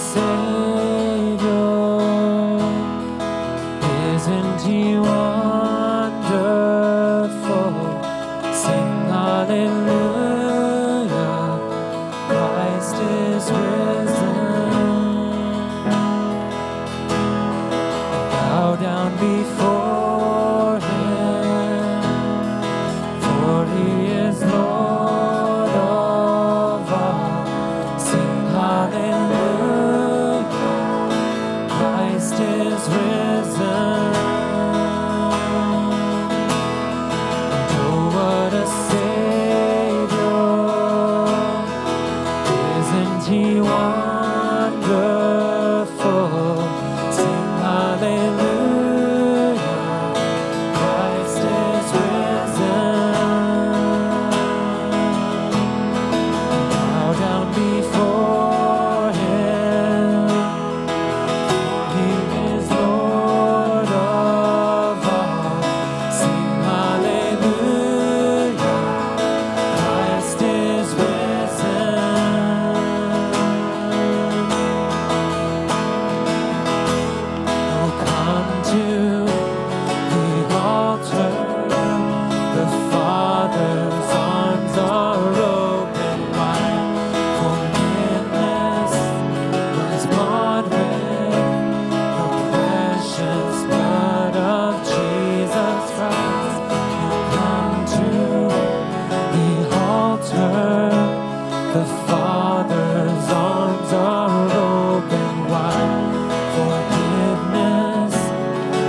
Savior? Isn't He wonderful? Sing hallelujah, Christ is risen. Bow down before Him, for He is Lord of all. Sing hallelujah, Christ is risen. And oh, what a Savior! Isn't He wonderful? Sing hallelujah, Christ is risen. Bow down before Him, He is Lord of all. Sing hallelujah, Christ is risen. Oh, come to the altar. The Father's arms are open wide. Forgiveness was bought with the precious blood of Jesus Christ. You come to the altar. The Father's arms are open wide. Forgiveness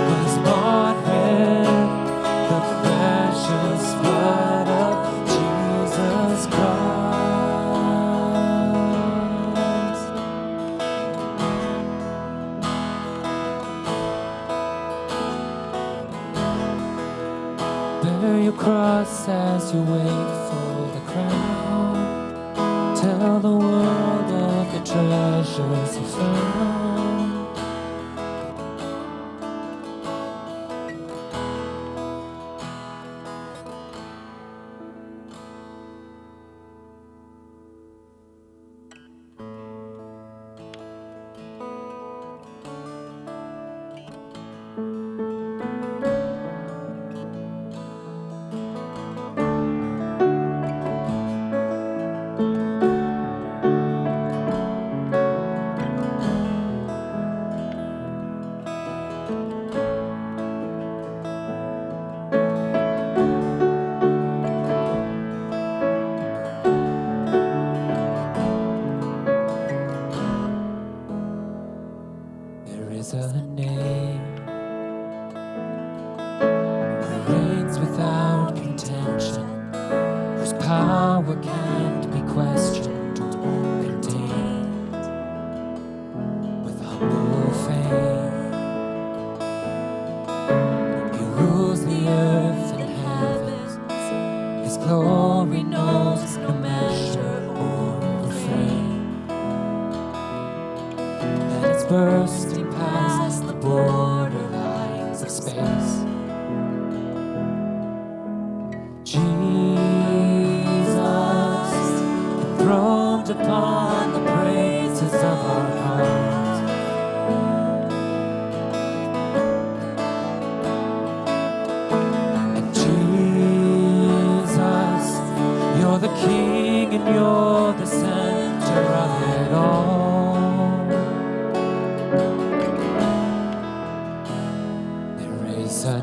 was bought with the precious blood of Jesus Christ. Bear your cross as you wait for the crown. Tell the world of the treasures you found. There is a name that reigns without contention, whose power can't be questioned or contained. With humble faith, He rules the earth and heavens. His glory knows no measure or refrain. That it's bursting past the borderlines of space. Jesus, enthroned upon the praises of our hearts. And Jesus, you're the King and you're the center of it all. There is a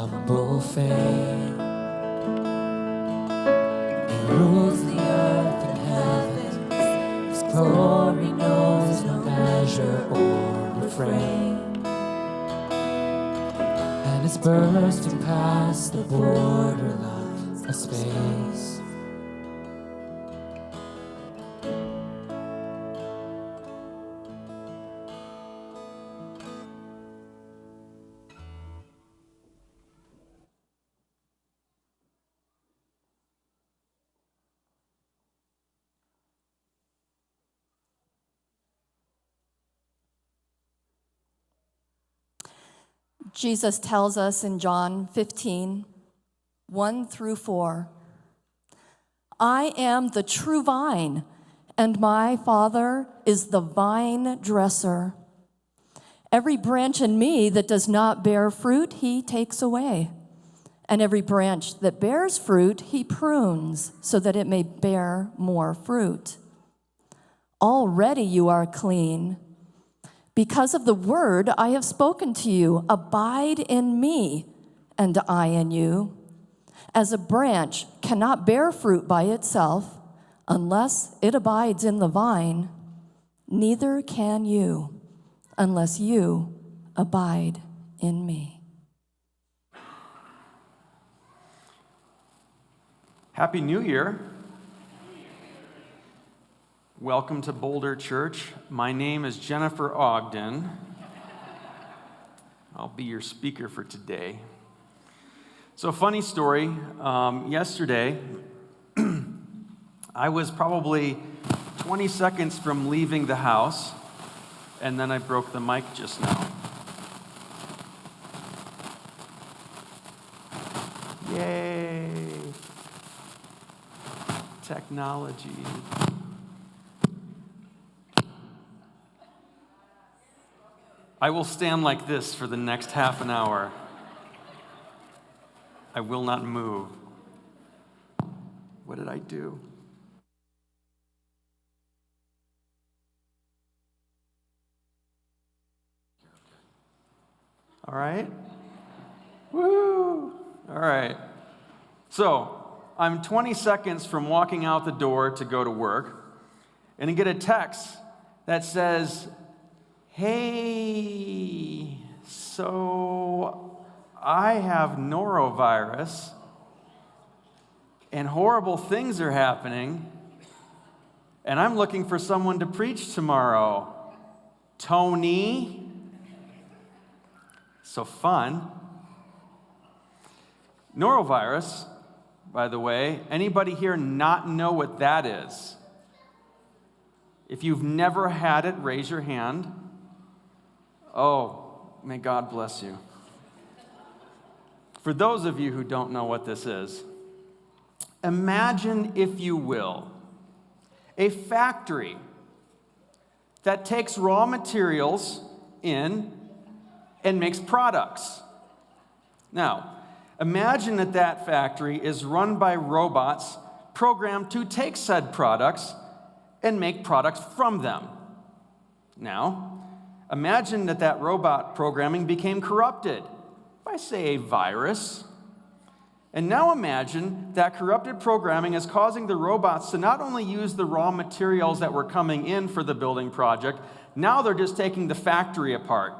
humble fame. He rules the earth and heavens. His glory knows no measure or refrain. And it's bursting past the borderlines of space. Jesus tells us in John 15, 1 through 4, I am the true vine, and my Father is the vine dresser. Every branch in me that does not bear fruit, he takes away. And every branch that bears fruit, he prunes, so that it may bear more fruit. Already you are clean. Because of the word I have spoken to you, abide in me, and I in you. As a branch cannot bear fruit by itself unless it abides in the vine, neither can you unless you abide in me. Happy New Year. Welcome to Boulder Church. My name is Jennifer Ogden. I'll be your speaker for today. So, funny story. Yesterday, I was probably 20 seconds from leaving the house, and then I broke the mic just now. Yay! Technology. I will stand like this for the next half an hour. I will not move. What did I do? All right? Woo! All right. So, I'm 20 seconds from walking out the door to go to work, and I get a text that says, hey, so I have norovirus and horrible things are happening and I'm looking for someone to preach tomorrow. Tony? So fun. Norovirus, by the way, anybody here not know what that is? If you've never had it, raise your hand. Oh, may God bless you. For those of you who don't know what this is, imagine, if you will, a factory that takes raw materials in and makes products. Now, imagine that that factory is run by robots programmed to take said products and make products from them. Now, imagine that that robot programming became corrupted by, say, a virus. And now imagine that corrupted programming is causing the robots to not only use the raw materials that were coming in for the building project, now they're just taking the factory apart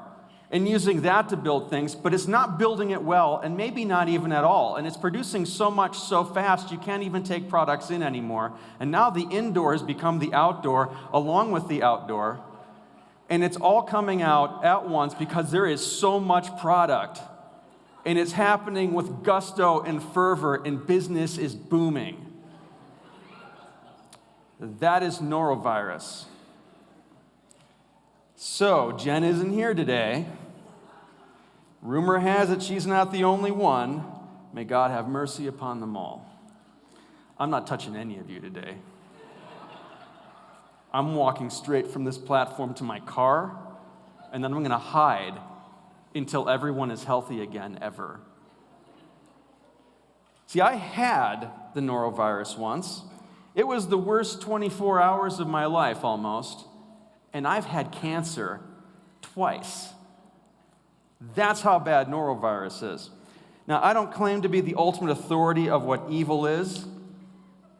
and using that to build things, but it's not building it well, and maybe not even at all. And it's producing so much so fast you can't even take products in anymore. And now the indoor has become the outdoor along with the outdoor. And it's all coming out at once because there is so much product. And it's happening with gusto and fervor, and business is booming. That is norovirus. So, Jen isn't here today. Rumor has it she's not the only one. May God have mercy upon them all. I'm not touching any of you today. I'm walking straight from this platform to my car, and then I'm going to hide until everyone is healthy again, ever. See, I had the norovirus once. It was the worst 24 hours of my life, almost. And I've had cancer twice. That's how bad norovirus is. Now, I don't claim to be the ultimate authority of what evil is,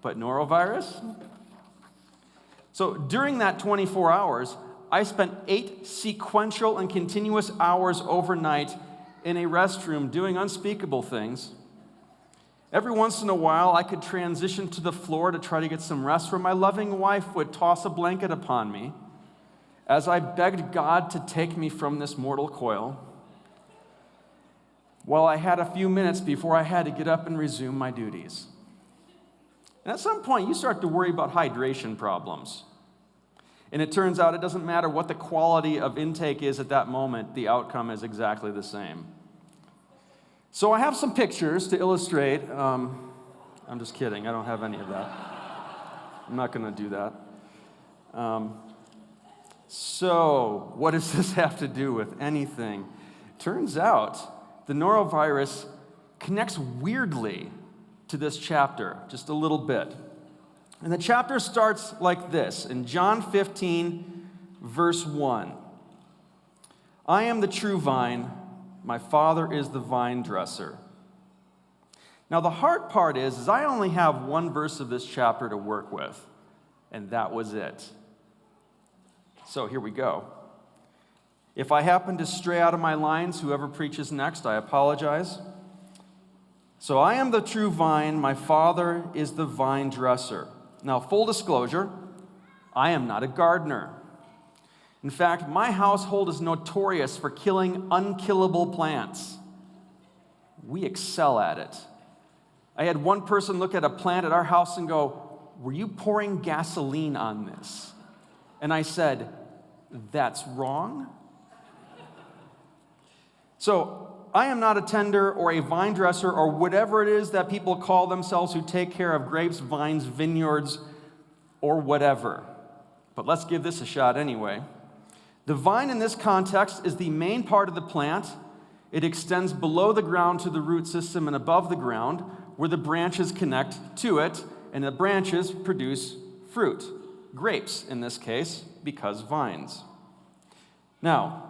but norovirus? So during that 24 hours, I spent 8 sequential and continuous hours overnight in a restroom doing unspeakable things. Every once in a while, I could transition to the floor to try to get some rest, where my loving wife would toss a blanket upon me as I begged God to take me from this mortal coil. Well, I had a few minutes before I had to get up and resume my duties. And at some point, you start to worry about hydration problems. And it turns out it doesn't matter what the quality of intake is at that moment, the outcome is exactly the same. So I have some pictures to illustrate. I'm just kidding. I don't have any of that. I'm not going to do that. So what does this have to do with anything? Turns out the norovirus connects weirdly to this chapter, just a little bit. And the chapter starts like this, in John 15, verse 1. I am the true vine, my Father is the vine dresser. Now the hard part is I only have one verse of this chapter to work with, and that was it. So here we go. If I happen to stray out of my lines, whoever preaches next, I apologize. So I am the true vine, my Father is the vine dresser. Now, full disclosure, I am not a gardener. In fact, my household is notorious for killing unkillable plants. We excel at it. I had one person look at a plant at our house and go, "Were you pouring gasoline on this?" And I said, "That's wrong." So, I am not a tender or a vine dresser or whatever it is that people call themselves who take care of grapes, vines, vineyards, or whatever. But let's give this a shot anyway. The vine in this context is the main part of the plant. It extends below the ground to the root system and above the ground, where the branches connect to it, and the branches produce fruit. Grapes, in this case, because vines. Now,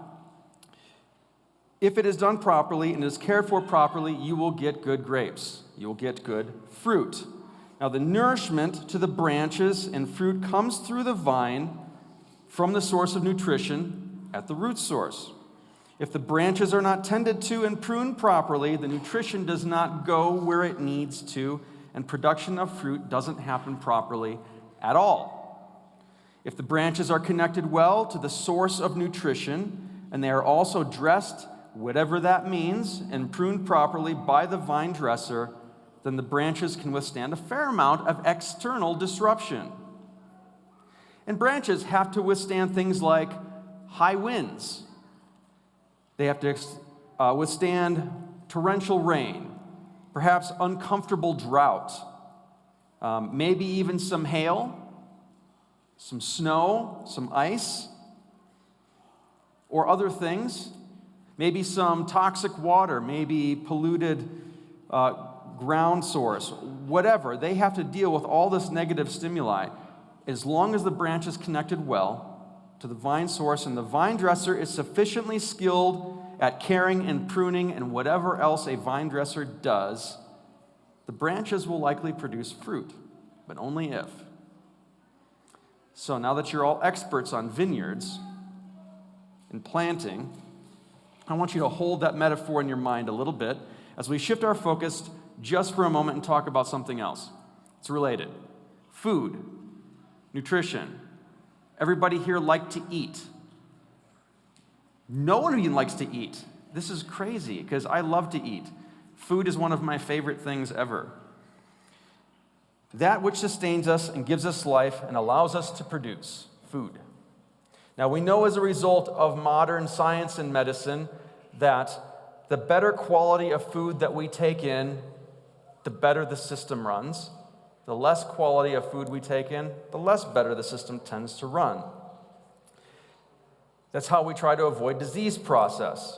if it is done properly and is cared for properly, you will get good grapes. You will get good fruit. Now, the nourishment to the branches and fruit comes through the vine from the source of nutrition at the root source. If the branches are not tended to and pruned properly, the nutrition does not go where it needs to, and production of fruit doesn't happen properly at all. If the branches are connected well to the source of nutrition, and they are also dressed, whatever that means, and pruned properly by the vine dresser, then the branches can withstand a fair amount of external disruption. And branches have to withstand things like high winds. They have to withstand torrential rain, perhaps uncomfortable drought, maybe even some hail, some snow, some ice, or other things. Maybe some toxic water, maybe polluted ground source, whatever. They have to deal with all this negative stimuli. As long as the branch is connected well to the vine source and the vine dresser is sufficiently skilled at caring and pruning and whatever else a vine dresser does, the branches will likely produce fruit, but only if. So now that you're all experts on vineyards and planting, I want you to hold that metaphor in your mind a little bit as we shift our focus just for a moment and talk about something else. It's related. Food, nutrition. Everybody here like to eat. No one even likes to eat. This is crazy because I love to eat. Food is one of my favorite things ever. That which sustains us and gives us life and allows us to produce food. Now, we know as a result of modern science and medicine that the better quality of food that we take in, the better the system runs. The less quality of food we take in, the less better the system tends to run. That's how we try to avoid disease process.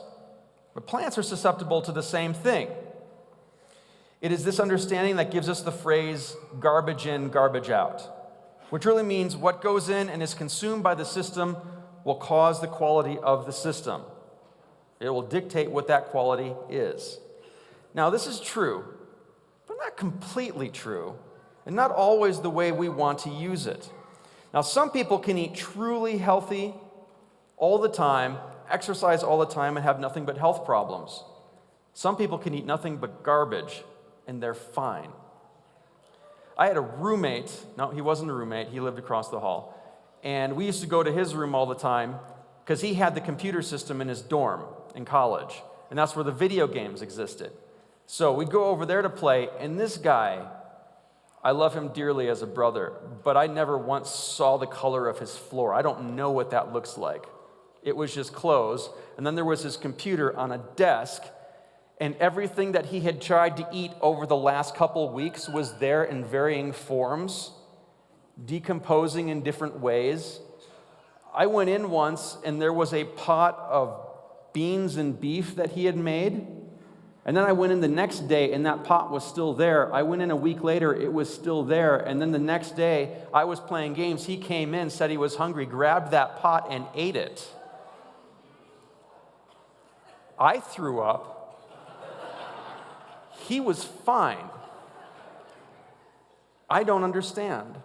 But plants are susceptible to the same thing. It is this understanding that gives us the phrase garbage in, garbage out, which really means what goes in and is consumed by the system will cause the quality of the system. It will dictate what that quality is. Now, this is true, but not completely true, and not always the way we want to use it. Now, some people can eat truly healthy all the time, exercise all the time, and have nothing but health problems. Some people can eat nothing but garbage, and they're fine. I had a roommate. No, he wasn't a roommate. He lived across the hall. And we used to go to his room all the time because he had the computer system in his dorm in college. And that's where the video games existed. So we'd go over there to play, and this guy, I love him dearly as a brother, but I never once saw the color of his floor. I don't know what that looks like. It was just clothes, and then there was his computer on a desk, and everything that he had tried to eat over the last couple weeks was there in varying forms, decomposing in different ways. I went in once, and there was a pot of beans and beef that he had made. And then I went in the next day, and that pot was still there. I went in a week later, it was still there. And then the next day, I was playing games. He came in, said he was hungry, grabbed that pot, and ate it. I threw up. He was fine. I don't understand.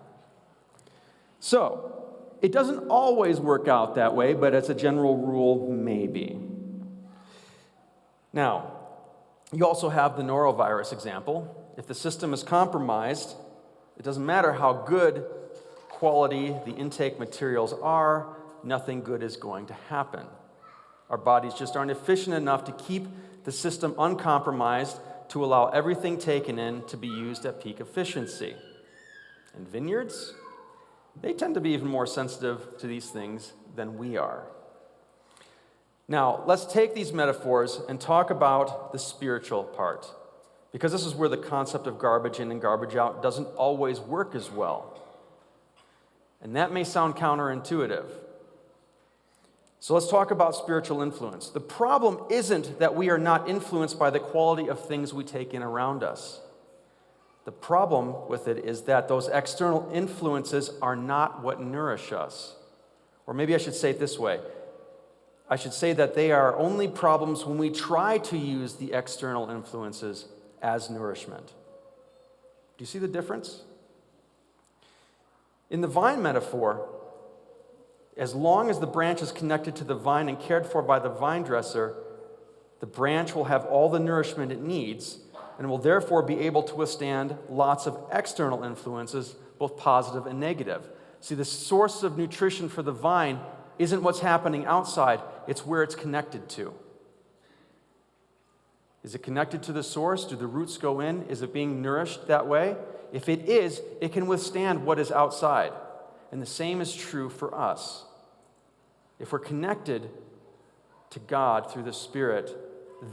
So, it doesn't always work out that way, but as a general rule, maybe. Now, you also have the norovirus example. If the system is compromised, it doesn't matter how good quality the intake materials are, nothing good is going to happen. Our bodies just aren't efficient enough to keep the system uncompromised to allow everything taken in to be used at peak efficiency. And vineyards, they tend to be even more sensitive to these things than we are. Now, let's take these metaphors and talk about the spiritual part, because this is where the concept of garbage in and garbage out doesn't always work as well. And that may sound counterintuitive. So let's talk about spiritual influence. The problem isn't that we are not influenced by the quality of things we take in around us. The problem with it is that those external influences are not what nourish us. Or maybe I should say it this way. I should say that they are only problems when we try to use the external influences as nourishment. Do you see the difference? In the vine metaphor, as long as the branch is connected to the vine and cared for by the vine dresser, the branch will have all the nourishment it needs and will therefore be able to withstand lots of external influences, both positive and negative. See, the source of nutrition for the vine isn't what's happening outside, it's where it's connected to. Is it connected to the source? Do the roots go in? Is it being nourished that way? If it is, it can withstand what is outside. And the same is true for us. If we're connected to God through the Spirit,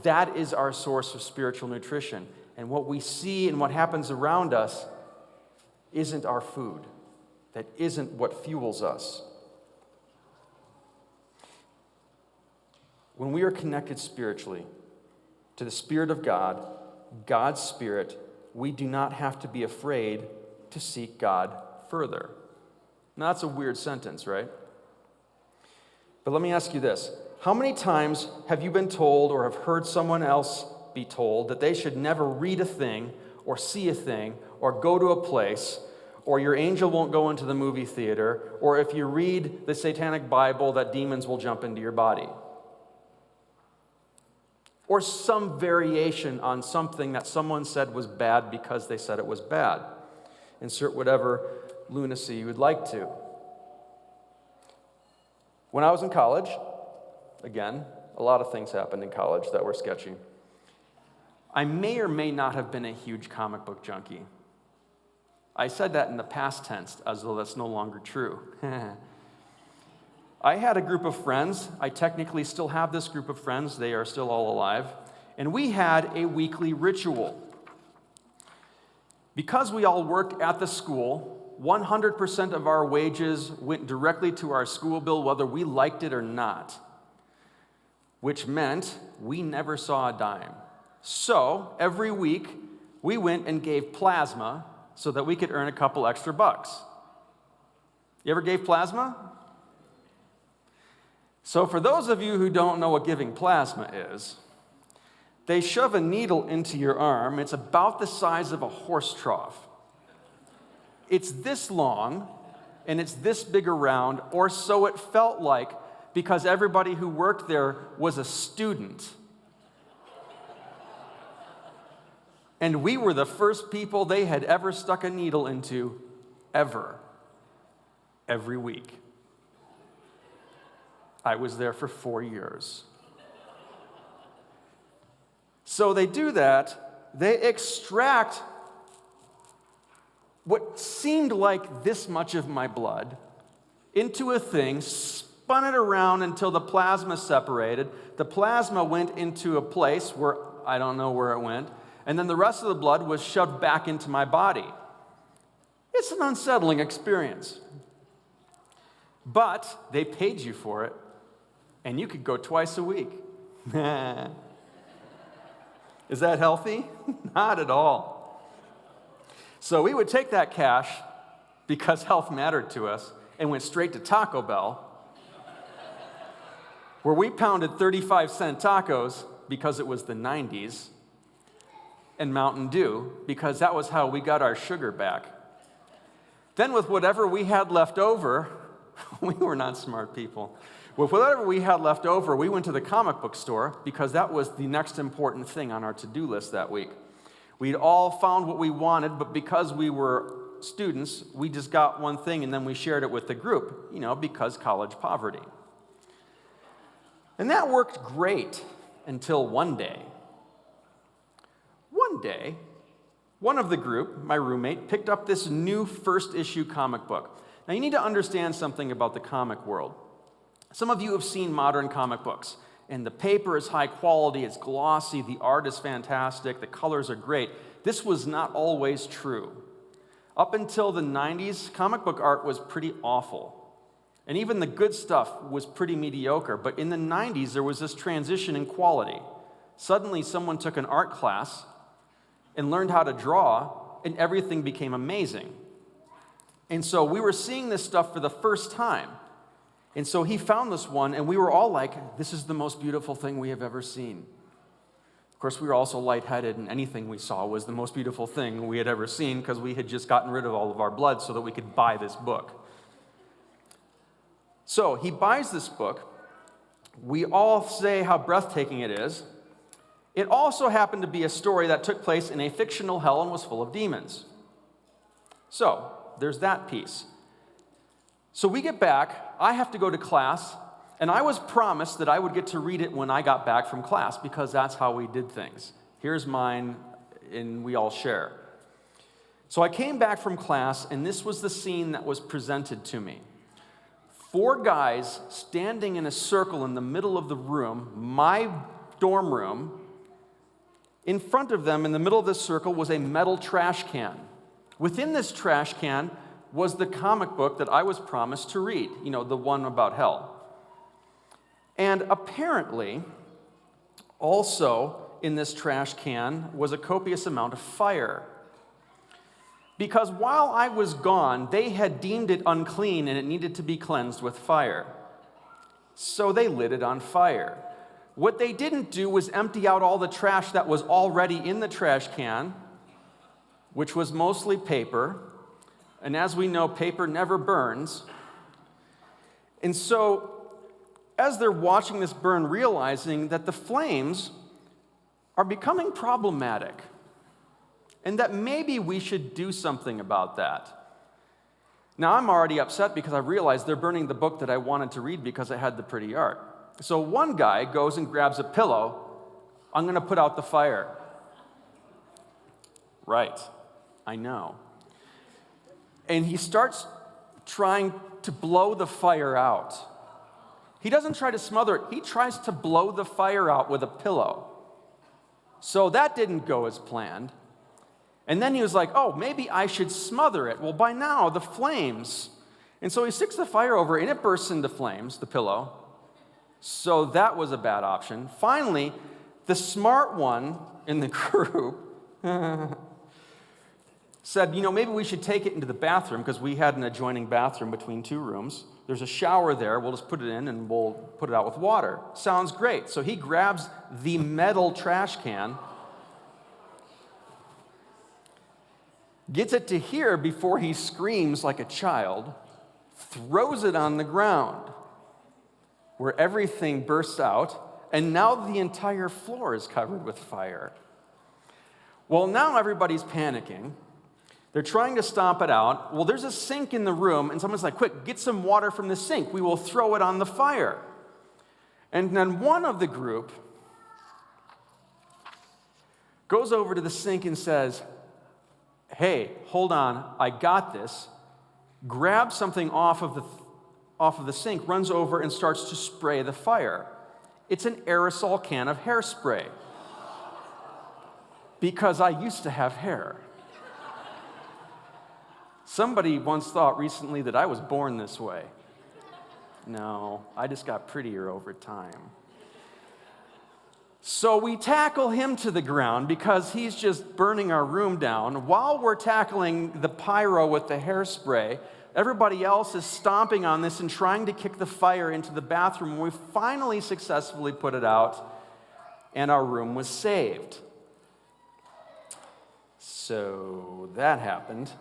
that is our source of spiritual nutrition. And what we see and what happens around us isn't our food. That isn't what fuels us. When we are connected spiritually to the Spirit of God, God's Spirit, we do not have to be afraid to seek God further. Now, that's a weird sentence, right? But let me ask you this. How many times have you been told or have heard someone else be told that they should never read a thing or see a thing or go to a place, or your angel won't go into the movie theater, or if you read the Satanic Bible that demons will jump into your body? Or some variation on something that someone said was bad because they said it was bad. Insert whatever lunacy you would like to. When I was in college, again, a lot of things happened in college that were sketchy. I may or may not have been a huge comic book junkie. I said that in the past tense, as though that's no longer true. I had a group of friends. I technically still have this group of friends. They are still all alive. And we had a weekly ritual. Because we all worked at the school, 100% of our wages went directly to our school bill, whether we liked it or not, which meant we never saw a dime. So every week, we went and gave plasma so that we could earn a couple extra bucks. You ever gave plasma? So for those of you who don't know what giving plasma is, They shove a needle into your arm. It's about the size of a horse trough. It's this long, and it's this big around, or so it felt like, because everybody who worked there was a student. And we were the first people they had ever stuck a needle into, ever, every week. I was there for 4 years. So they do that. They extract what seemed like this much of my blood into a thing, spun it around until the plasma separated. The plasma went into a place where I don't know where it went. And then the rest of the blood was shoved back into my body. It's an unsettling experience. But they paid you for it, and you could go twice a week. Is that healthy? Not at all. So we would take that cash, because health mattered to us, and went straight to Taco Bell, where we pounded 35-cent tacos because it was the 90s, and Mountain Dew, because that was how we got our sugar back. Then with whatever we had left over, we were not smart people. With whatever we had left over, we went to the comic book store, because that was the next important thing on our to-do list that week. We'd all found what we wanted, but because we were students, we just got one thing and then we shared it with the group, because college poverty. And that worked great until one day. One day, one of the group, my roommate, picked up this new first issue comic book. Now you need to understand something about the comic world. Some of you have seen modern comic books, and the paper is high quality, it's glossy, the art is fantastic, the colors are great. This was not always true. Up until the 90s, comic book art was pretty awful. And even the good stuff was pretty mediocre. But in the 90s, there was this transition in quality. Suddenly, someone took an art class and learned how to draw, and everything became amazing. And so we were seeing this stuff for the first time. And so he found this one, and we were all like, this is the most beautiful thing we have ever seen. Of course, we were also lightheaded, and anything we saw was the most beautiful thing we had ever seen, because we had just gotten rid of all of our blood so that we could buy this book. So he buys this book. We all say how breathtaking it is. It also happened to be a story that took place in a fictional hell and was full of demons. So there's that piece. So we get back, I have to go to class, and I was promised that I would get to read it when I got back from class, because that's how we did things. Here's mine, and we all share. So I came back from class, and this was the scene that was presented to me. 4 guys standing in a circle in the middle of the room, my dorm room. In front of them, in the middle of this circle, was a metal trash can. Within this trash can was the comic book that I was promised to read, the one about hell. And apparently, also in this trash can was a copious amount of fire. Because while I was gone, they had deemed it unclean and it needed to be cleansed with fire. So they lit it on fire. What they didn't do was empty out all the trash that was already in the trash can, which was mostly paper. And as we know, paper never burns. And so, as they're watching this burn, realizing that the flames are becoming problematic, and that maybe we should do something about that. Now, I'm already upset because I realized they're burning the book that I wanted to read because it had the pretty art. So one guy goes and grabs a pillow. I'm going to put out the fire. Right, I know. And he starts trying to blow the fire out. He doesn't try to smother it. He tries to blow the fire out with a pillow. So that didn't go as planned. And then he was like, oh, maybe I should smother it. Well, by now, the flames. And so he sticks the fire over, and it bursts into flames, the pillow. So that was a bad option. Finally, the smart one in the group said, maybe we should take it into the bathroom because we had an adjoining bathroom between two rooms. There's a shower there. We'll just put it in and we'll put it out with water. Sounds great. So he grabs the metal trash can, gets it to here before he screams like a child, throws it on the ground where everything bursts out, and now the entire floor is covered with fire. Well, now everybody's panicking. They're trying to stomp it out. Well, there's a sink in the room, and someone's like, quick, get some water from the sink. We will throw it on the fire. And then one of the group goes over to the sink and says, hey, hold on, I got this. Grabs something off of the sink, runs over and starts to spray the fire. It's an aerosol can of hairspray. Because I used to have hair. Somebody once thought recently that I was born this way. No, I just got prettier over time. So we tackle him to the ground because he's just burning our room down. While we're tackling the pyro with the hairspray, everybody else is stomping on this and trying to kick the fire into the bathroom. We finally successfully put it out, and our room was saved. So that happened.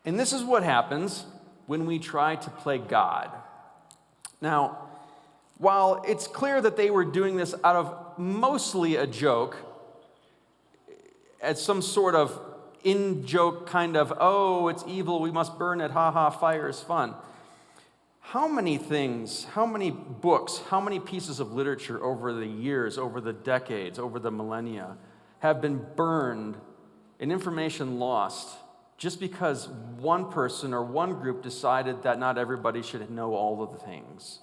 And this is what happens when we try to play God. Now, while it's clear that they were doing this out of mostly a joke, as some sort of in-joke kind of, oh, it's evil, we must burn it, ha-ha, fire is fun. How many things, how many books, how many pieces of literature over the years, over the decades, over the millennia have been burned and information lost just because one person or one group decided that not everybody should know all of the things?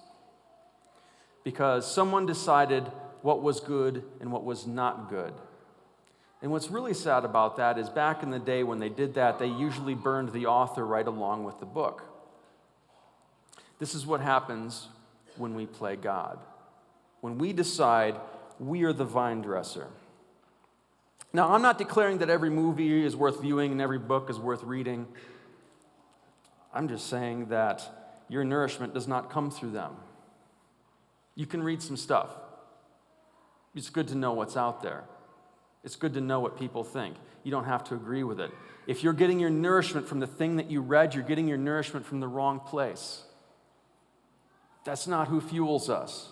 Because someone decided what was good and what was not good. And what's really sad about that is back in the day when they did that, they usually burned the author right along with the book. This is what happens when we play God. When we decide we are the vine dresser. Now, I'm not declaring that every movie is worth viewing and every book is worth reading. I'm just saying that your nourishment does not come through them. You can read some stuff. It's good to know what's out there. It's good to know what people think. You don't have to agree with it. If you're getting your nourishment from the thing that you read, you're getting your nourishment from the wrong place. That's not who fuels us.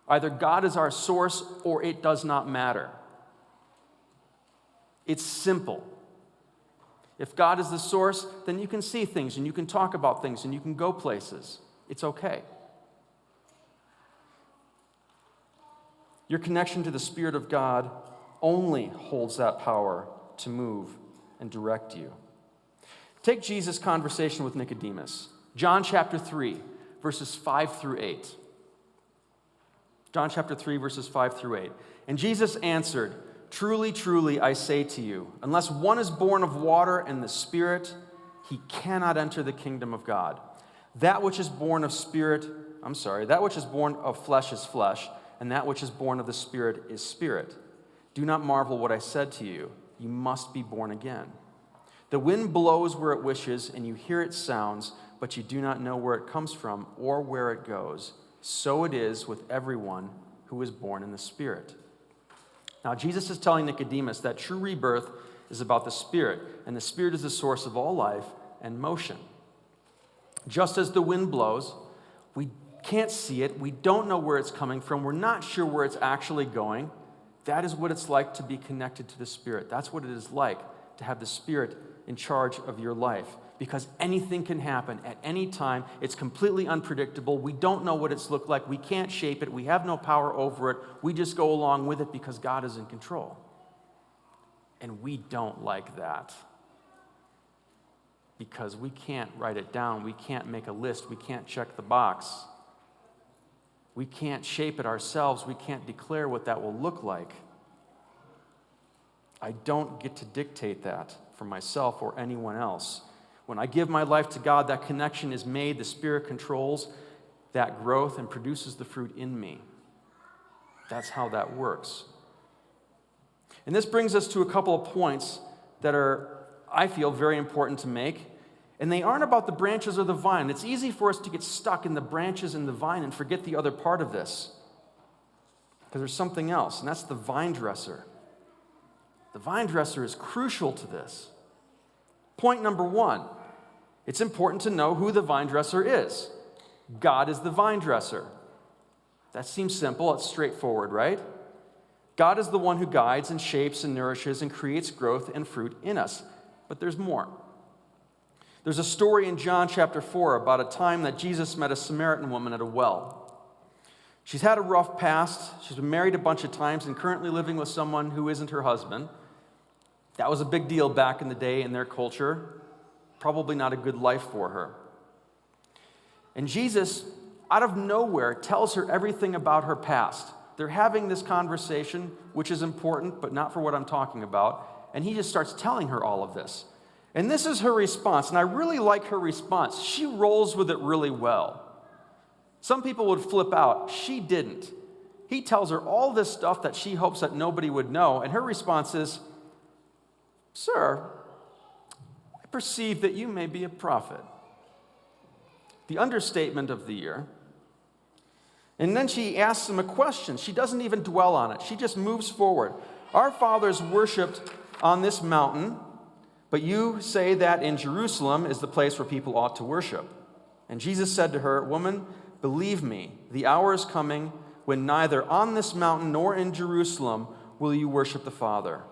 Either God is our source or it does not matter. It's simple. If God is the source, then you can see things and you can talk about things and you can go places. It's okay. Your connection to the Spirit of God only holds that power to move and direct you. Take Jesus' conversation with Nicodemus. John chapter 3, verses 5 through 8. John chapter 3, verses 5 through 8. And Jesus answered, truly, truly, I say to you, unless one is born of water and the Spirit, he cannot enter the kingdom of God. That which is born of flesh is flesh, and that which is born of the Spirit is spirit. Do not marvel what I said to you. You must be born again. The wind blows where it wishes, and you hear its sounds, but you do not know where it comes from or where it goes. So it is with everyone who is born in the Spirit. Now, Jesus is telling Nicodemus that true rebirth is about the Spirit, and the Spirit is the source of all life and motion. Just as the wind blows, we can't see it, we don't know where it's coming from, we're not sure where it's actually going. That is what it's like to be connected to the Spirit. That's what it is like to have the Spirit in charge of your life. Because anything can happen at any time. It's completely unpredictable. We don't know what it's looked like. We can't shape it. We have no power over it. We just go along with it because God is in control. And we don't like that. Because we can't write it down. We can't make a list. We can't check the box. We can't shape it ourselves. We can't declare what that will look like. I don't get to dictate that for myself or anyone else. When I give my life to God, that connection is made. The Spirit controls that growth and produces the fruit in me. That's how that works. And this brings us to a couple of points that are, I feel, very important to make. And they aren't about the branches or the vine. It's easy for us to get stuck in the branches and the vine and forget the other part of this. Because there's something else, and that's the vine dresser. The vine dresser is crucial to this. Point number one, it's important to know who the vine dresser is. God is the vine dresser. That seems simple, it's straightforward, right? God is the one who guides and shapes and nourishes and creates growth and fruit in us. But there's more. There's a story in John chapter 4 about a time that Jesus met a Samaritan woman at a well. She's had a rough past. She's been married a bunch of times and currently living with someone who isn't her husband. That was a big deal back in the day in their culture. Probably not a good life for her. And Jesus, out of nowhere, tells her everything about her past. They're having this conversation, which is important, but not for what I'm talking about. And he just starts telling her all of this. And this is her response, and I really like her response. She rolls with it really well. Some people would flip out. She didn't. He tells her all this stuff that she hopes that nobody would know, and her response is, "Sir, I perceive that you may be a prophet." The understatement of the year. And then she asks him a question. She doesn't even dwell on it. She just moves forward. "Our fathers worshipped on this mountain, but you say that in Jerusalem is the place where people ought to worship." And Jesus said to her, "Woman, believe me, the hour is coming when neither on this mountain nor in Jerusalem will you worship the Father.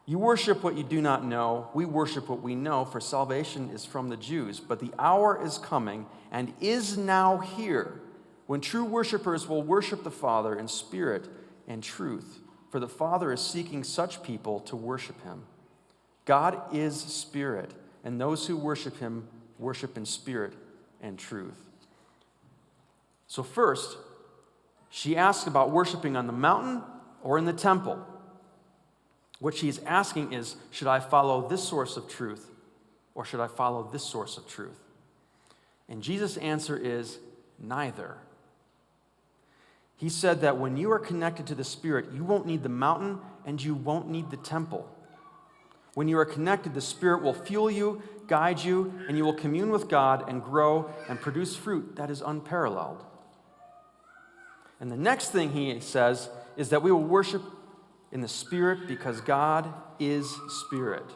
You worship what you do not know. We worship what we know, for salvation is from the Jews. But the hour is coming and is now here when true worshipers will worship the Father in spirit and truth. For the Father is seeking such people to worship him. God is spirit, and those who worship him worship in spirit and truth." So first, she asks about worshiping on the mountain or in the temple. What she's asking is, should I follow this source of truth or should I follow this source of truth? And Jesus' answer is neither. He said that when you are connected to the Spirit, you won't need the mountain and you won't need the temple. When you are connected, the Spirit will fuel you, guide you, and you will commune with God and grow and produce fruit that is unparalleled. And the next thing he says is that we will worship in the Spirit because God is Spirit.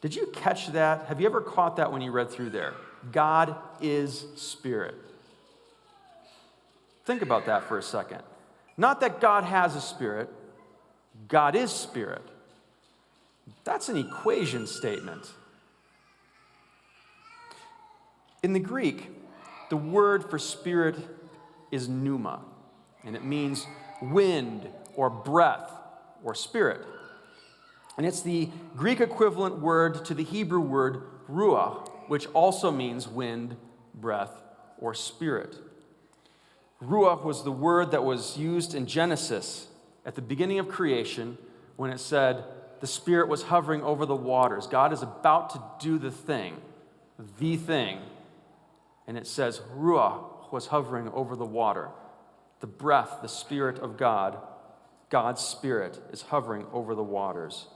Did you catch that? Have you ever caught that when you read through there? God is Spirit. Think about that for a second. Not that God has a spirit, God is Spirit. That's an equation statement. In the Greek, the word for spirit is pneuma, and it means wind or breath or spirit. And it's the Greek equivalent word to the Hebrew word ruach, which also means wind, breath, or spirit. Ruach was the word that was used in Genesis at the beginning of creation when it said the Spirit was hovering over the waters. God is about to do the thing. And it says Ruach was hovering over the water. The breath, the Spirit of God, God's Spirit, is hovering over the waters.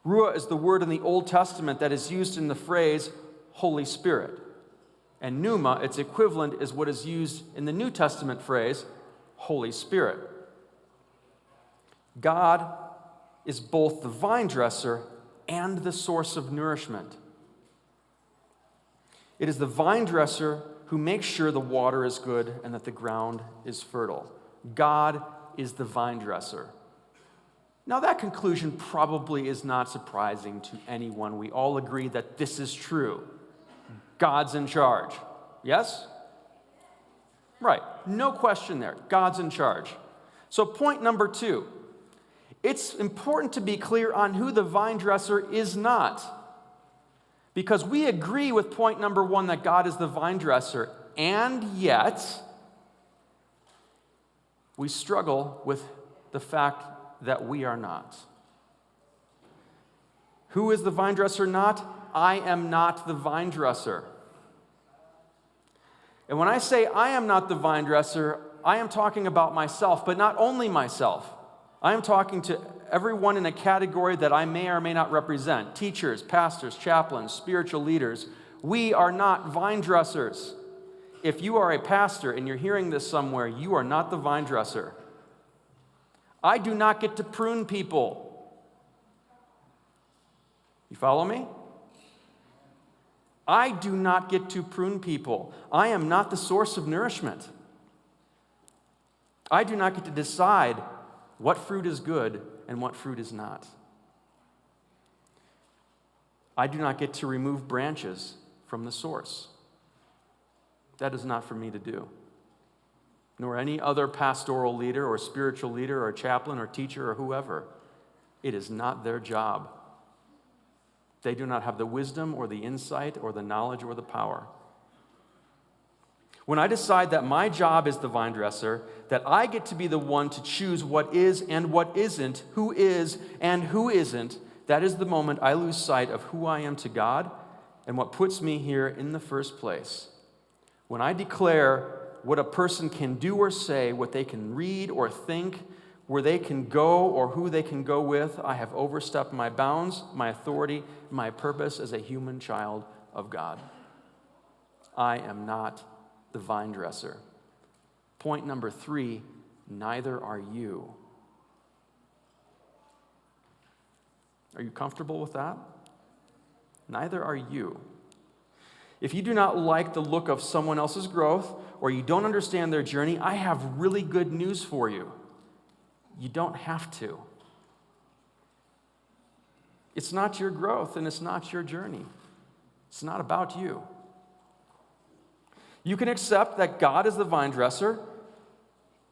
Ruach is the word in the Old Testament that is used in the phrase Holy Spirit. And pneuma, its equivalent, is what is used in the New Testament phrase Holy Spirit. God is both the vine dresser and the source of nourishment. It is the vine dresser who makes sure the water is good and that the ground is fertile. God is the vine dresser. Now, that conclusion probably is not surprising to anyone. We all agree that this is true. God's in charge. Yes? Right. No question there. God's in charge. So point number 2. It's important to be clear on who the vine dresser is not. Because we agree with point number 1 that God is the vine dresser, and yet we struggle with the fact that we are not. Who is the vine dresser not? I am not the vine dresser. And when I say I am not the vine dresser, I am talking about myself, but not only myself. I am talking to everyone in a category that I may or may not represent, teachers, pastors, chaplains, spiritual leaders, we are not vine dressers. If you are a pastor and you're hearing this somewhere, you are not the vine dresser. I do not get to prune people. You follow me? I do not get to prune people. I am not the source of nourishment. I do not get to decide what fruit is good and what fruit is not. I do not get to remove branches from the source. That is not for me to do. Nor any other pastoral leader or spiritual leader or chaplain or teacher or whoever. It is not their job. They do not have the wisdom or the insight or the knowledge or the power. When I decide that my job is the vine dresser, that I get to be the one to choose what is and what isn't, who is and who isn't, that is the moment I lose sight of who I am to God and what puts me here in the first place. When I declare what a person can do or say, what they can read or think, where they can go or who they can go with, I have overstepped my bounds, my authority, my purpose as a human child of God. I am not the vine dresser. Point number 3, neither are you. Are you comfortable with that? Neither are you. If you do not like the look of someone else's growth or you don't understand their journey, I have really good news for you. You don't have to. It's not your growth and it's not your journey. It's not about you. You can accept that God is the vine dresser.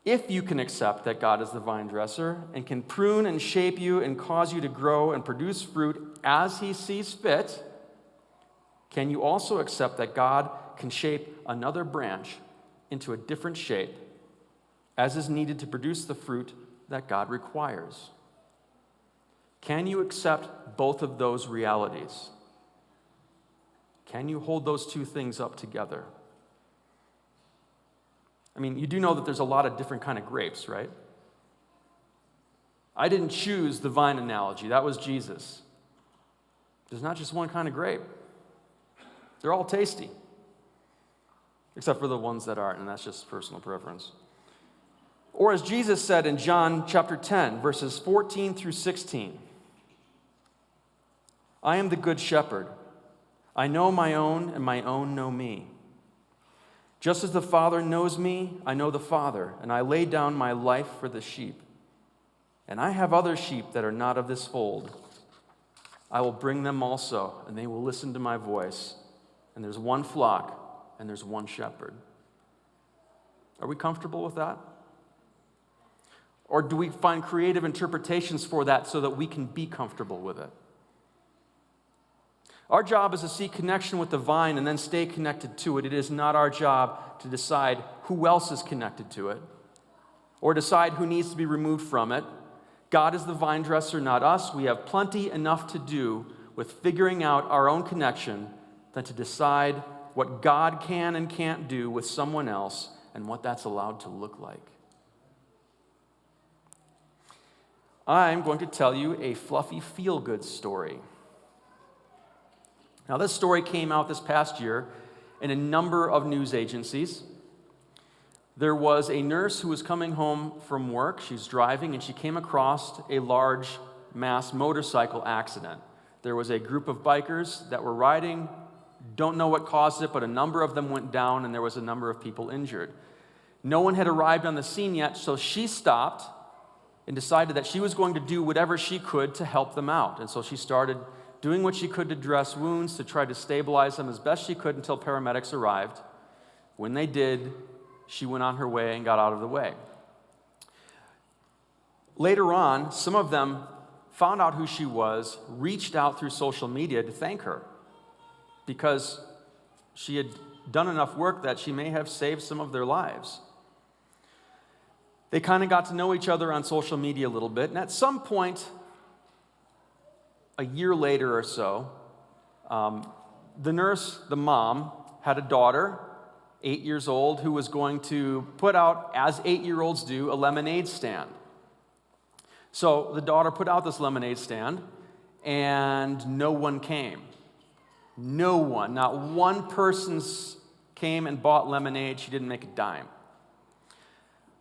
If you can accept that God is the vine dresser and can prune and shape you and cause you to grow and produce fruit as He sees fit, can you also accept that God can shape another branch into a different shape as is needed to produce the fruit that God requires? Can you accept both of those realities? Can you hold those two things up together? I mean, you do know that there's a lot of different kind of grapes, right? I didn't choose the vine analogy. That was Jesus. There's not just one kind of grape. They're all tasty, except for the ones that aren't, and that's just personal preference. Or as Jesus said in John chapter 10, verses 14 through 16, I am the good shepherd. I know my own, and my own know me. Just as the Father knows me, I know the Father, and I lay down my life for the sheep. And I have other sheep that are not of this fold. I will bring them also, and they will listen to my voice. And there's one flock, and there's one shepherd. Are we comfortable with that? Or do we find creative interpretations for that so that we can be comfortable with it? Our job is to seek connection with the vine and then stay connected to it. It is not our job to decide who else is connected to it or decide who needs to be removed from it. God is the vine dresser, not us. We have plenty enough to do with figuring out our own connection than to decide what God can and can't do with someone else and what that's allowed to look like. I'm going to tell you a fluffy feel-good story. Now, this story came out this past year in a number of news agencies. There was a nurse who was coming home from work. She's driving, and she came across a large mass motorcycle accident. There was a group of bikers that were riding. Don't know what caused it, but a number of them went down, and there was a number of people injured. No one had arrived on the scene yet, so she stopped and decided that she was going to do whatever she could to help them out. And so she started doing what she could to dress wounds, to try to stabilize them as best she could until paramedics arrived. When they did, she went on her way and got out of the way. Later on, some of them found out who she was, reached out through social media to thank her because she had done enough work that she may have saved some of their lives. They kind of got to know each other on social media a little bit, and at some point, a year later or so, the nurse, the mom, had a daughter, 8 years old, who was going to put out, as 8-year-olds do, a lemonade stand. So the daughter put out this lemonade stand, and no one came. No one, not one person came and bought lemonade. She didn't make a dime.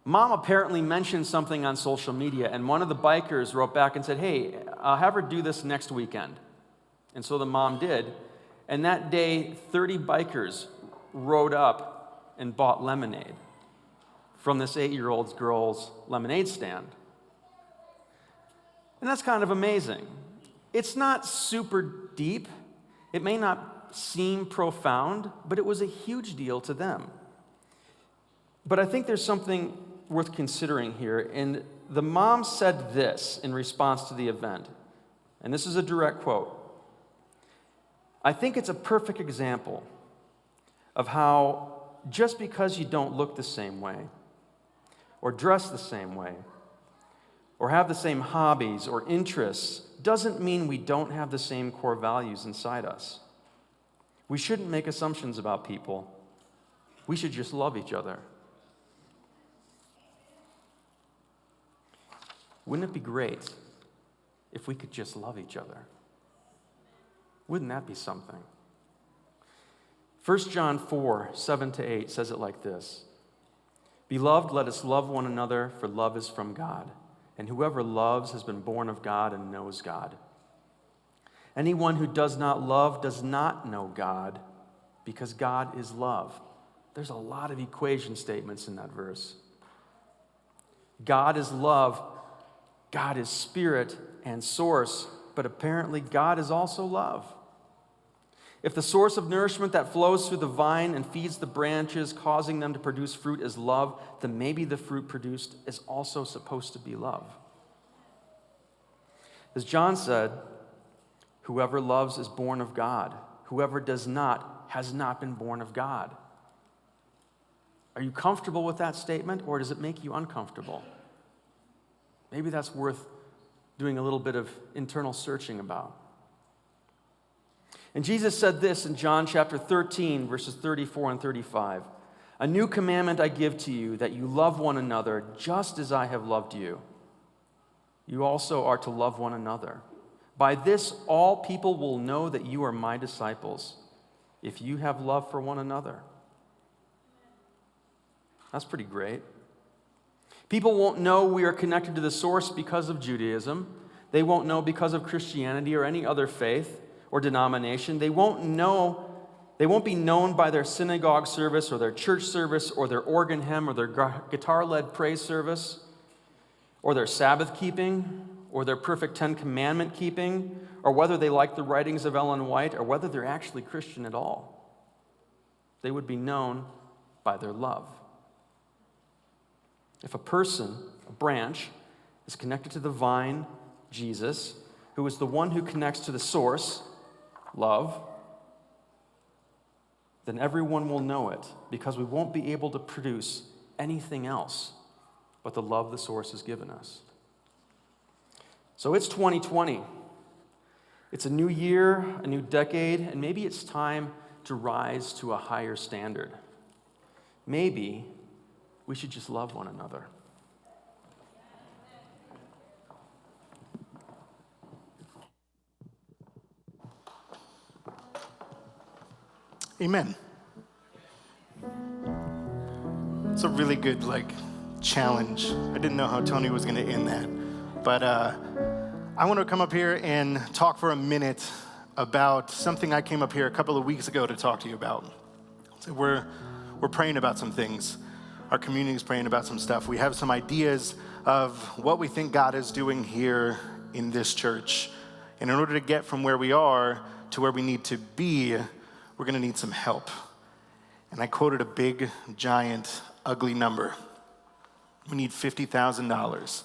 Mom apparently mentioned something on social media, and one of the bikers wrote back and said, hey, I'll have her do this next weekend. And so the mom did. And that day, 30 bikers rode up and bought lemonade from this 8-year-old girl's lemonade stand. And that's kind of amazing. It's not super deep. It may not seem profound, but it was a huge deal to them. But I think there's something worth considering here. And the mom said this in response to the event. And this is a direct quote. I think it's a perfect example of how just because you don't look the same way, or dress the same way, or have the same hobbies or interests, doesn't mean we don't have the same core values inside us. We shouldn't make assumptions about people. We should just love each other. Wouldn't it be great if we could just love each other? Wouldn't that be something? 1 John 4, 7-8 says it like this. Beloved, let us love one another, for love is from God. And whoever loves has been born of God and knows God. Anyone who does not love does not know God, because God is love. There's a lot of equation statements in that verse. God is love. God is spirit and source, but apparently God is also love. If the source of nourishment that flows through the vine and feeds the branches, causing them to produce fruit is love, then maybe the fruit produced is also supposed to be love. As John said, whoever loves is born of God. Whoever does not has not been born of God. Are you comfortable with that statement, or does it make you uncomfortable? Maybe that's worth doing a little bit of internal searching about. And Jesus said this in John chapter 13, verses 34 and 35. A new commandment I give to you, that you love one another just as I have loved you. You also are to love one another. By this, all people will know that you are my disciples, if you have love for one another. That's pretty great. People won't know we are connected to the source because of Judaism. They won't know because of Christianity or any other faith or denomination. They won't be known by their synagogue service or their church service or their organ hymn or their guitar-led praise service or their Sabbath keeping or their perfect 10 commandment keeping or whether they like the writings of Ellen White or whether they're actually Christian at all. They would be known by their love. If a person, a branch, is connected to the vine, Jesus, who is the one who connects to the source, love, then everyone will know it because we won't be able to produce anything else but the love the source has given us. So it's 2020. It's a new year, a new decade, and maybe it's time to rise to a higher standard. Maybe we should just love one another. Amen. It's a really good, challenge. I didn't know how Tony was going to end that. But I want to come up here and talk for a minute about something I came up here a couple of weeks ago to talk to you about. So we're praying about some things. Our community is praying about some stuff. We have some ideas of what we think God is doing here in this church. And in order to get from where we are to where we need to be, we're going to need some help. And I quoted a big, giant, ugly number. We need $50,000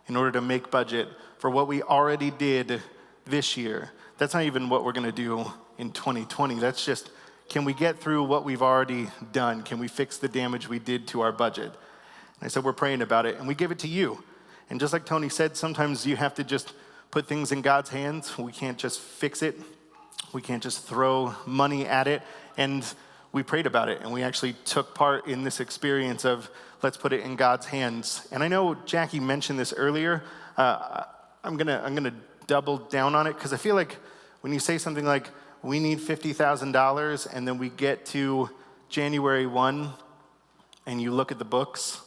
in order to make budget for what we already did this year. That's not even what we're going to do in 2020. That's just, can we get through what we've already done? Can we fix the damage we did to our budget? And I said, we're praying about it, and we give it to you. And just like Tony said, sometimes you have to just put things in God's hands. We can't just fix it. We can't just throw money at it. And we prayed about it, and we actually took part in this experience of let's put it in God's hands. And I know Jackie mentioned this earlier. I'm gonna double down on it because I feel like when you say something like, we need $50,000, and then we get to January 1, and you look at the books,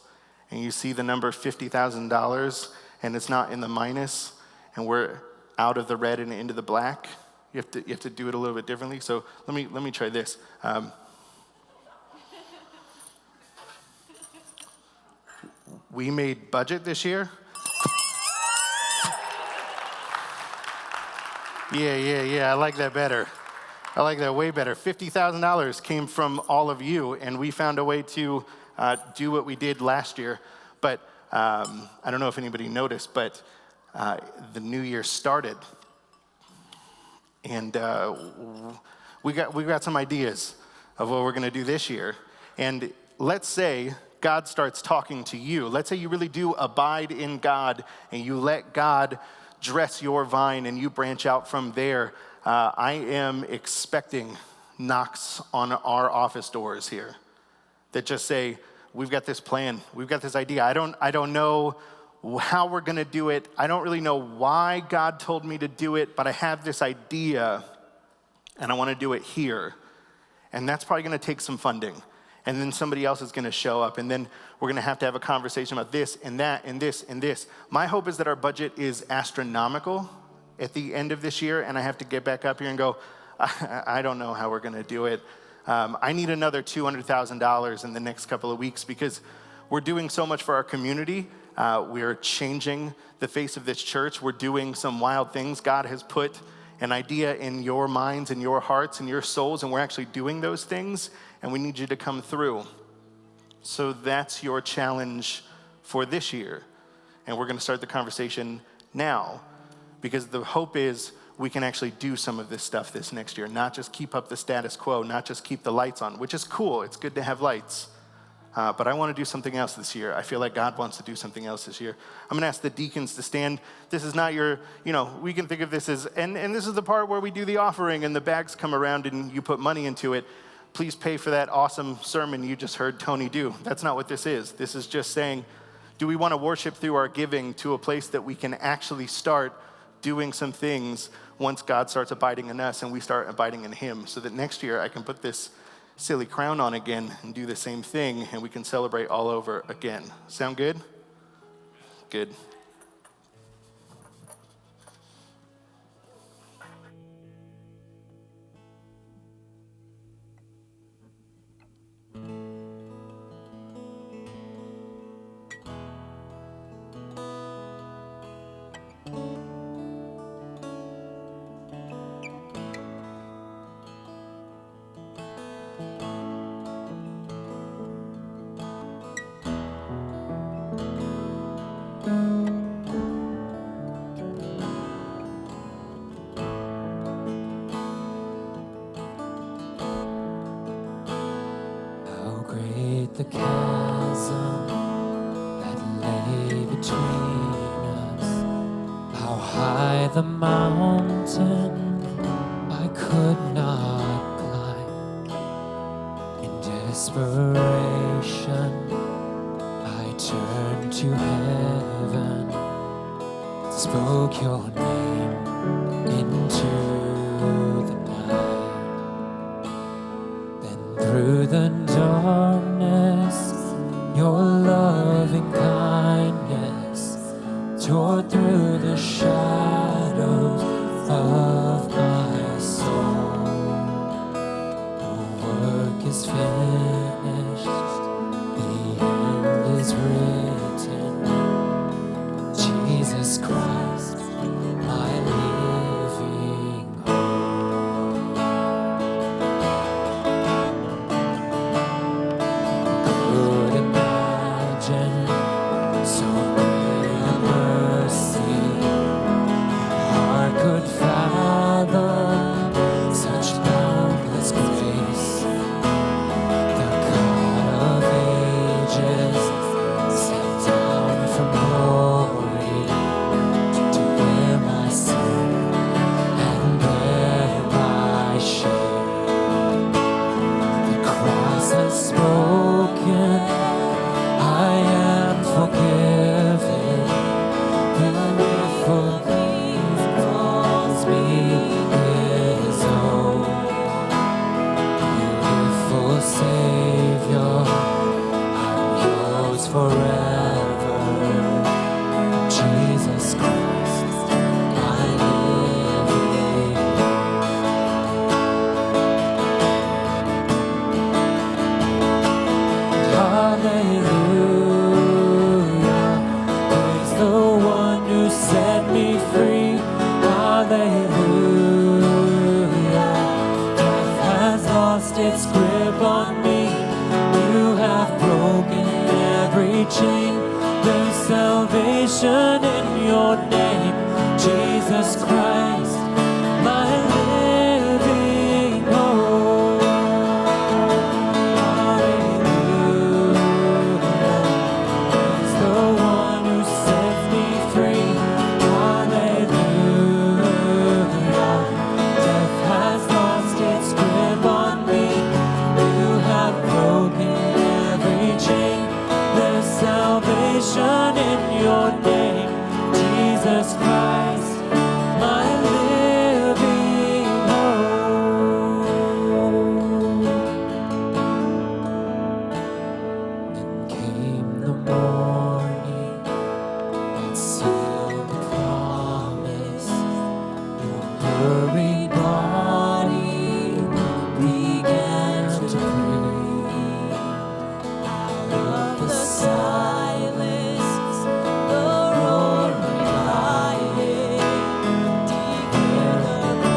and you see the number $50,000, and it's not in the minus, and we're out of the red and into the black. You have to do it a little bit differently. So let me try this. We made budget this year. Yeah. I like that better. I like that way better. $50,000 came from all of you, and we found a way to do what we did last year. But I don't know if anybody noticed, but the new year started, and we got some ideas of what we're going to do this year. And let's say God starts talking to you. Let's say you really do abide in God, and you let God dress your vine, and you branch out from there. I am expecting knocks on our office doors here that just say, we've got this plan, we've got this idea. I don't know how we're gonna do it. I don't really know why God told me to do it, but I have this idea and I wanna do it here. And that's probably gonna take some funding. And then somebody else is gonna show up, and then we're gonna have to have a conversation about this and that and this and this. My hope is that our budget is astronomical at the end of this year, and I have to get back up here and go, I don't know how we're gonna do it. I need another $200,000 in the next couple of weeks because we're doing so much for our community. We're changing the face of this church. We're doing some wild things. God has put an idea in your minds and your hearts and your souls, and we're actually doing those things, and we need you to come through. So that's your challenge for this year. And we're gonna start the conversation now, because the hope is we can actually do some of this stuff this next year, not just keep up the status quo, not just keep the lights on, which is cool. It's good to have lights. But I want to do something else this year. I feel like God wants to do something else this year. I'm going to ask the deacons to stand. This is not your, we can think of this as, and this is the part where we do the offering and the bags come around and you put money into it. Please pay for that awesome sermon you just heard Tony do. That's not what this is. This is just saying, do we want to worship through our giving to a place that we can actually start doing some things once God starts abiding in us and we start abiding in him, so that next year I can put this silly crown on again and do the same thing, and we can celebrate all over again. Sound good? Good. How great the chasm that lay between us, how high the mountain I could not climb. In desperation, I turned to heaven, spoke your name into the night. Then through the darkness, your loving kindness tore through the shadows of my soul. The work is finished, the end is written. Jesus Christ, my Hallelujah. Death has lost its grip on me. You have broken every chain. There's salvation in your name, Jesus Christ, my living hope. Hallelujah. He's the one who sets me free. Hallelujah. Death has lost its grip on me. You have broken every chain. There's salvation in your name, Jesus Christ, my living hope. Then came the morning that sealed the promise. Your buried body began to breathe. Out of the silence, the roaring lion declared the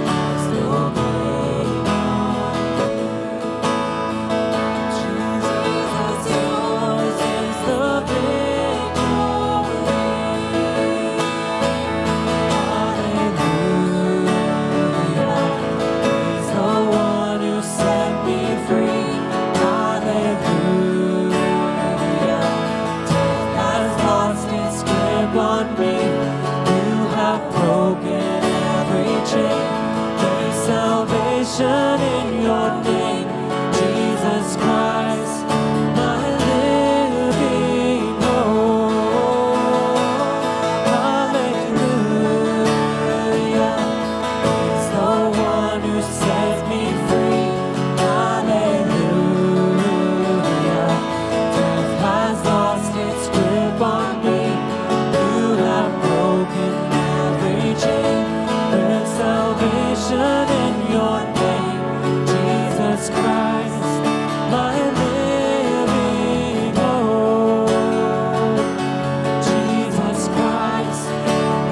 There's no grave on you. Jesus, yours is the victory. Hallelujah. He's the one who set me free. Hallelujah. Death has lost its grip on me. You have broken every chain. There's salvation in your name, Jesus Christ, my living hope. Hallelujah. He's the one who sets me free. Hallelujah. Death has lost its grip on me. You have broken every chain. There's salvation in your name, Jesus Christ, my living hope. Jesus Christ,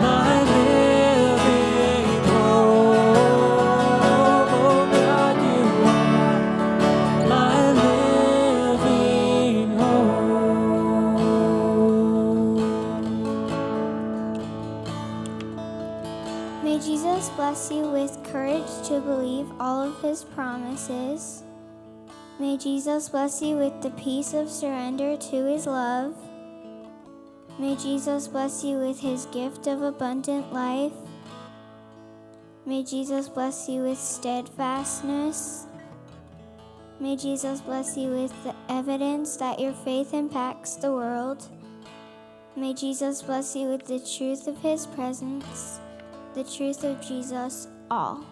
my living hope. Oh God, you are my living hope. May Jesus bless you with courage to believe all of his promises. May Jesus bless you with the peace of surrender to his love. May Jesus bless you with his gift of abundant life. May Jesus bless you with steadfastness. May Jesus bless you with the evidence that your faith impacts the world. May Jesus bless you with the truth of his presence, the truth of Jesus, all.